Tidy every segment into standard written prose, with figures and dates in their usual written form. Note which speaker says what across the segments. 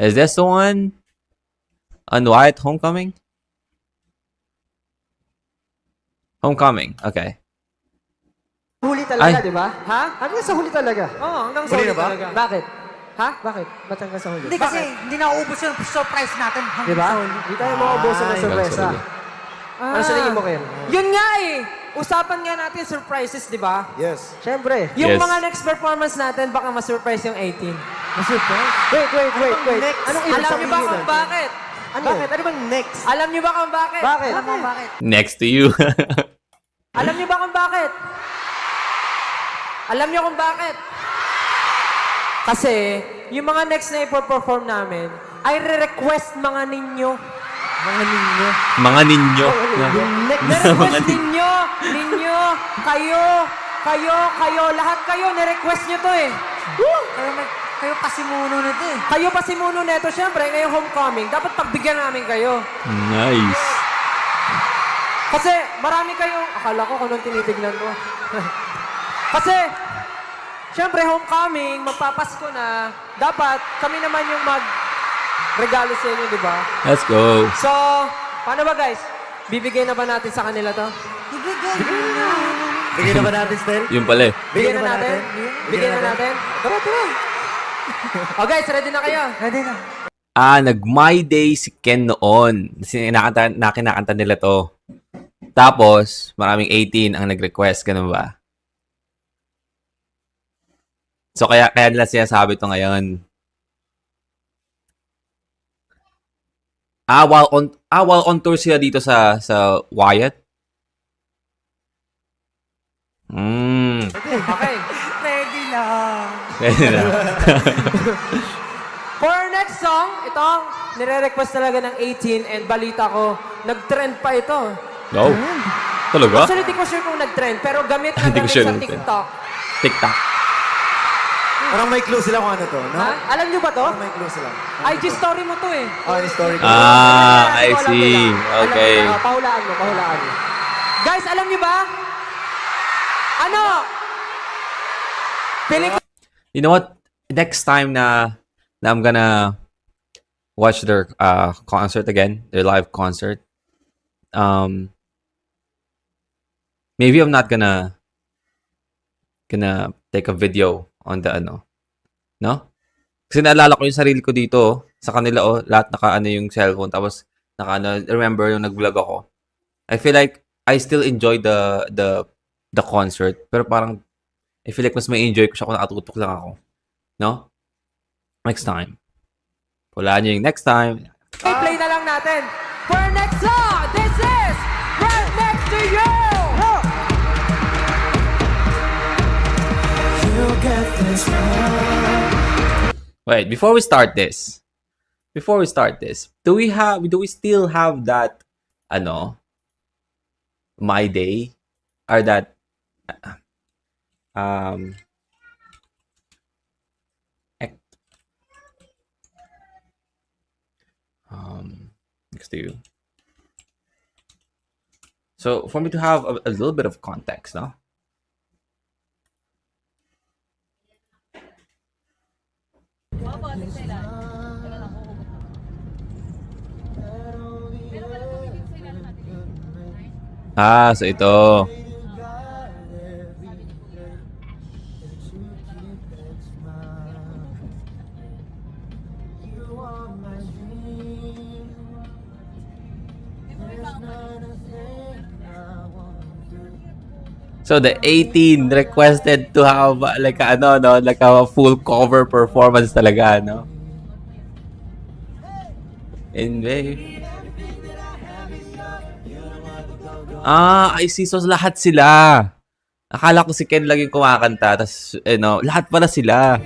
Speaker 1: Is this the one? Unwired Homecoming? Homecoming. Okay.
Speaker 2: Huli talaga,
Speaker 1: Ay.
Speaker 2: di ba? Ha? Hanggang sa huli talaga.
Speaker 3: Oo, hanggang sa
Speaker 2: Huli
Speaker 3: huli
Speaker 2: na ba?
Speaker 3: talaga.
Speaker 2: Bakit? Ha? Bakit? Ba't hanggang sa huli?
Speaker 3: Hindi kasi, hindi nauubos yung surprise natin
Speaker 2: Di
Speaker 3: hanggang
Speaker 2: ba?
Speaker 3: sa huli.
Speaker 2: Di tayo maubusan ng
Speaker 1: Ay.
Speaker 2: sorpresa.
Speaker 1: Hanggang
Speaker 2: Ano sa tingin mo, Ken?
Speaker 3: Yun nga eh. Usapan nga natin surprises, di ba?
Speaker 4: Yes.
Speaker 2: Siyempre.
Speaker 3: Yung
Speaker 1: Yes.
Speaker 3: mga next performance natin, baka ma-surprise yung 18.
Speaker 2: Surprise? Wait.
Speaker 4: Next.
Speaker 2: Anong ibig
Speaker 3: Alam niyo ba
Speaker 2: sabihin
Speaker 3: kung
Speaker 2: nun?
Speaker 3: bakit?
Speaker 2: Ano
Speaker 4: Bakit?
Speaker 2: yun?
Speaker 4: Ano bang next?
Speaker 3: Alam niyo ba kung bakit?
Speaker 2: Bakit?
Speaker 3: Alam mo bakit?
Speaker 1: Next to you.
Speaker 3: Alam niyo ba kung bakit? Alam niyo kung bakit? Kasi, yung mga next na ipo-perform namin, ay re-request mga ninyo.
Speaker 4: Mga ninyo.
Speaker 1: Mga ninyo.
Speaker 4: Yung next.
Speaker 3: Nirequest ninyo, kayo, lahat kayo, nirequest nyo to eh.
Speaker 5: Kayo pasimuno nito eh.
Speaker 3: Kayo pa si Muno neto, syempre, ngayong homecoming, dapat pagbigyan namin kayo.
Speaker 1: Nice.
Speaker 3: Kasi marami kayong, akala ko kung anong tinitignan mo. Kasi, syempre, homecoming, magpapasko na, dapat kami naman yung regalo sa inyo, di ba?
Speaker 1: Let's go.
Speaker 3: So, paano ba guys? Bibigay na ba natin sa kanila to?
Speaker 4: Bigyan na ba natin, Stel?
Speaker 1: Yung pala eh.
Speaker 3: Bigyan
Speaker 4: na
Speaker 3: na
Speaker 4: ba
Speaker 3: natin? Bigyan na natin? Tara. O guys, ready na kayo?
Speaker 5: Ready na.
Speaker 1: Nag-My Day si Ken noon. Kinakanta nila to. Tapos, maraming 18 ang nag-request. Ganun ba? So, kaya nila sinasabi to ngayon. While on tour sila dito sa Wyatt.
Speaker 3: Okay.
Speaker 5: Ready na.
Speaker 3: For our next song, itong nire-request talaga ng 18 and balita ko, nag-trend pa ito.
Speaker 1: No. Talaga?
Speaker 3: Actually, di ko sure kung nag-trend, pero gamit na
Speaker 1: Hindi ko
Speaker 3: gamit
Speaker 1: sure
Speaker 3: sa
Speaker 1: nag-trend.
Speaker 3: TikTok.
Speaker 1: TikTok.
Speaker 4: Parang may clue sila kung ano to, no?
Speaker 3: Ha? Alam niyo ba to?
Speaker 4: Parang may clue sila.
Speaker 3: IG story mo to eh.
Speaker 4: Oh, yung story ko.
Speaker 1: I
Speaker 3: Alam
Speaker 1: see.
Speaker 3: nila. Alam
Speaker 1: Okay.
Speaker 3: nila. Pahulaan mo. Guys, alam niyo ba? Ano? Piling ko
Speaker 1: You know what? Next time na I'm gonna watch their concert again, their live concert. Maybe I'm not gonna take a video on the no? Kasi naalala ko yung sarili ko dito, sa kanila lahat naka yung cellphone tapos remember yung nag-vlog ako. I feel like I still enjoy the concert, pero parang I feel like mas may enjoy ko siya kung nakatutok lang ako. No? Next time. Wala niyo yung next time.
Speaker 3: play na lang natin. For our next song, this is Right Next to You!
Speaker 1: Wait, before we start this, do we still have that My Day or that ec- next to you. So for me to have a little bit of context, no? So ito. So the 18 requested to have like a full cover performance talaga, no? In May. I see. So lahat sila. Akala ko si Ken lang yung kumakanta, tas lahat pala sila.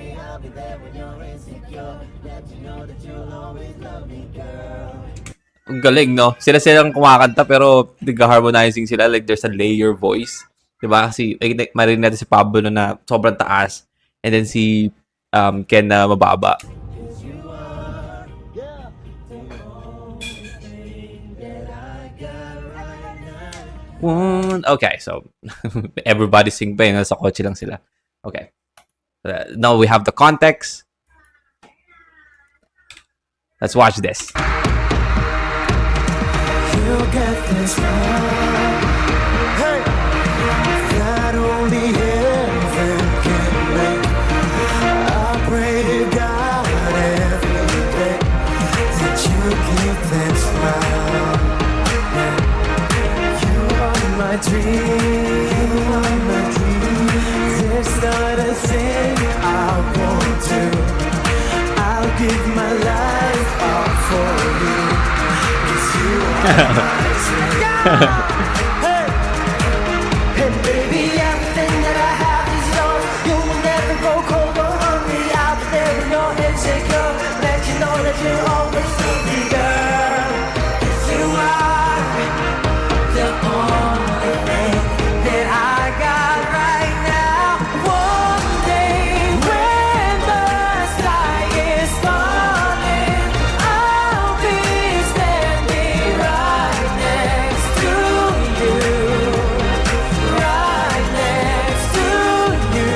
Speaker 1: Ang galing, no? Sila-silang kumakanta pero nag-harmonizing sila. Like, there's a layer voice. Diba? Kasi, marinig natin si Pablo na sobrang taas. And then si Ken na mababa. Okay, so everybody sing pa yun. Nasa kotse lang sila. Okay. Now we have the context. Let's watch this.
Speaker 6: You'll get this right. Hey, that only heaven can make. I pray to God every day that you keep that smile. You are my dream. You are my dream. There's not a thing I won't do. I'll give my life all for you. 'Cause you are my dream. Hey, hey, baby, everything that I have is yours. You will never go cold or hungry. I'll be there with no insecure. Let you know that you'll always be girl. 'Cause you are the only thing that I got right now. One day when the sky is falling, I'll be standing right next to you. Right next to you.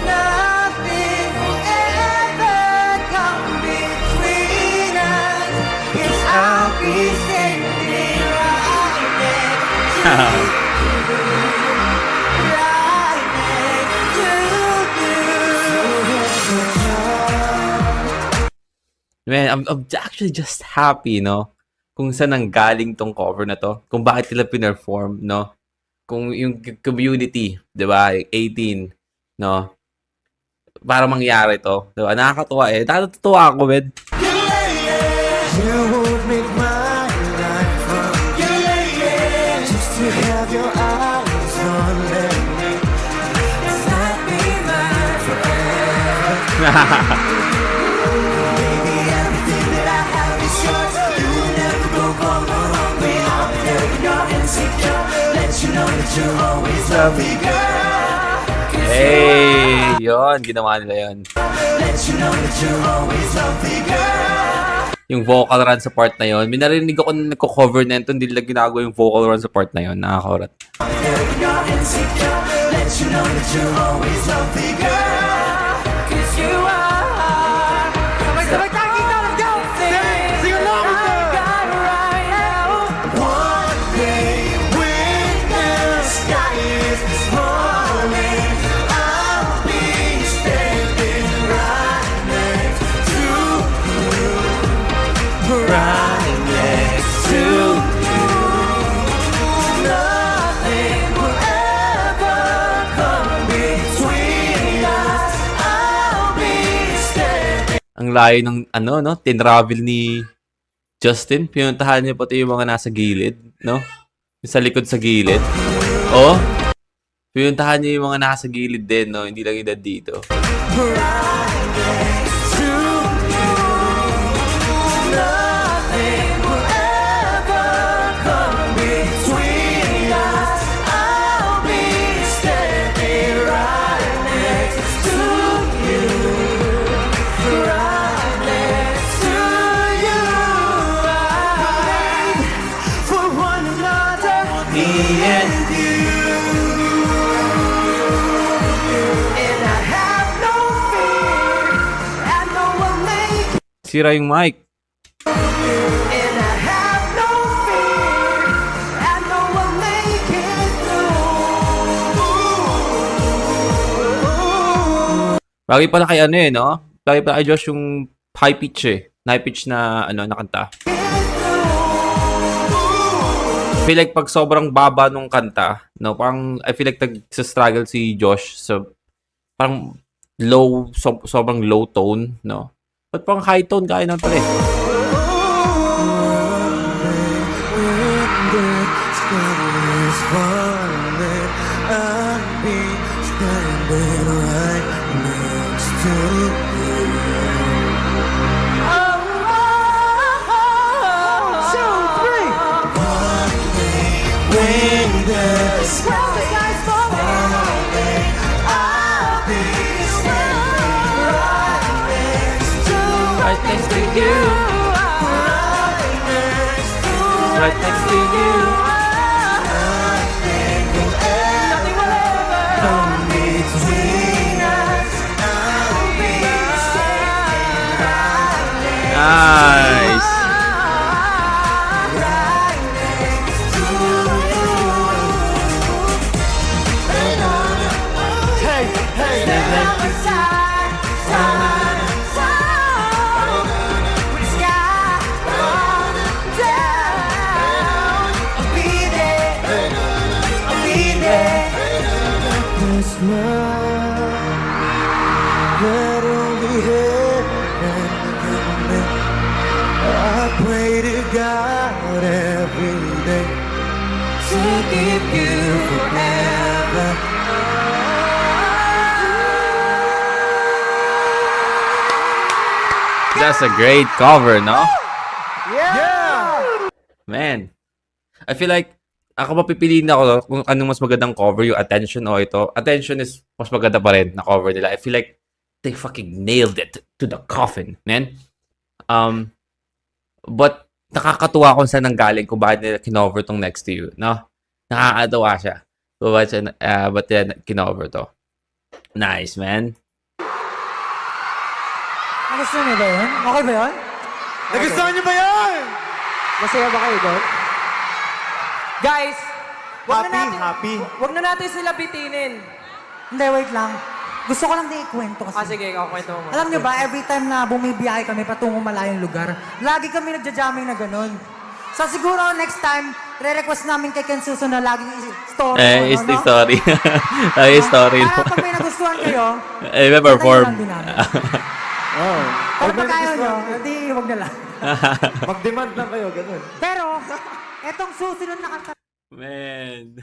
Speaker 6: Nothing will ever come between us. 'Cause I'll be standing right next to you. Right next to you.
Speaker 1: Man, I'm actually just happy, no? Kung saan nanggaling tong cover na to. Kung bakit nila pinerform, no? Kung yung community, di ba? 18, no? Para mangyari to. Di ba? Nakakatuwa eh. Nakakatuwa ako, man.
Speaker 6: You would make my life fun. Just to have your eyes on me. Let me mine forever. Baby, everything that I have is yours. You will never go cold or hungry. I'll be there when you're insecure. Let you know that you'll always love me, girl. 'Cause
Speaker 1: Hey! Yun, ginawa nila yun.
Speaker 6: let you know that you'll always love me, girl.
Speaker 1: Yung vocal run sa part na yun. Minarinig ako na nagko-cover na ito. Hindi nila ginagawa yung vocal run sa part na yun. Nakakaurat.
Speaker 6: When you're insecure, let you know that you'll always love me, girl. 'Cause you are.
Speaker 3: Sabay tayo, kita, let's go!
Speaker 6: Sing along with her.
Speaker 3: Got right now.
Speaker 6: One day when the sky is falling, I'll be standing right next to you. Right next to you. Nothing will ever come between us. I'll be standing.
Speaker 1: Ang layo ng, ano, no? Tinravel ni Justin. Pinuntahan niya pati yung mga nasa gilid, no? Yung sa likod sa gilid. Oh! Pinuntahan niya yung mga nasa gilid din, no? Hindi lang yung dito.
Speaker 6: Right next to you. Nothing will ever come between us. I'll be standing right next to you. Right next to you. Right for one another, me and you. And I have no fear. I know I'll make it.
Speaker 1: Sira yung mic.
Speaker 6: And I have no fear. I know I'll make it through.
Speaker 1: Bagay pala kay ano eh, no? Bagay pala kay Josh yung high pitch eh. High pitch na, ano, na kanta. I feel like pag sobrang baba nung kanta, no? Parang, I feel like nag-struggle si Josh. So, parang low, sobrang low tone, no? But parang high tone kaya naman pala eh. Right next to you. Right next to you. Nice.
Speaker 6: This love that only heaven can make. I pray to God every day to keep you forever.
Speaker 1: That's a great cover, no?
Speaker 4: Yeah!
Speaker 1: Man. I feel like ako mapipiliin ako kung anong mas magandang cover, yung Attention o ito. Attention is mas maganda pa rin na cover nila. I feel like they fucking nailed it to the coffin, man. But nakakatuwa kung saan nanggaling, kung bakit nila kinover tong Next to You, no? Nakakatuwa siya. Kung ba't nila kinover to. Nice, man.
Speaker 5: Nagustuhan niyo ba yun? Okay ba yun?
Speaker 4: Nagustuhan niyo ba yan?
Speaker 2: Masaya ba kayo doon?
Speaker 3: Guys,
Speaker 4: Happy.
Speaker 3: wag na natin sila bitinin.
Speaker 5: Hindi, wait lang. Gusto ko lang din ikwento kasi.
Speaker 3: Sige, ikaw kwento mo.
Speaker 5: Alam niyo ba, every time na bumibiyahe kami patungo malayong lugar, lagi kami nagja-jamming na ganun. So siguro next time, re-request namin kay Ken Suso na laging story.
Speaker 1: Is the story. Ay, story.
Speaker 5: Para pag may nagustuhan kayo,
Speaker 1: May perform.
Speaker 5: lang din namin.
Speaker 4: Oh.
Speaker 5: Pero pag ayaw nyo, hindi, huwag na lang.
Speaker 4: Mag-demand lang kayo, ganun.
Speaker 5: Pero, etong susunod na kanta
Speaker 1: Man.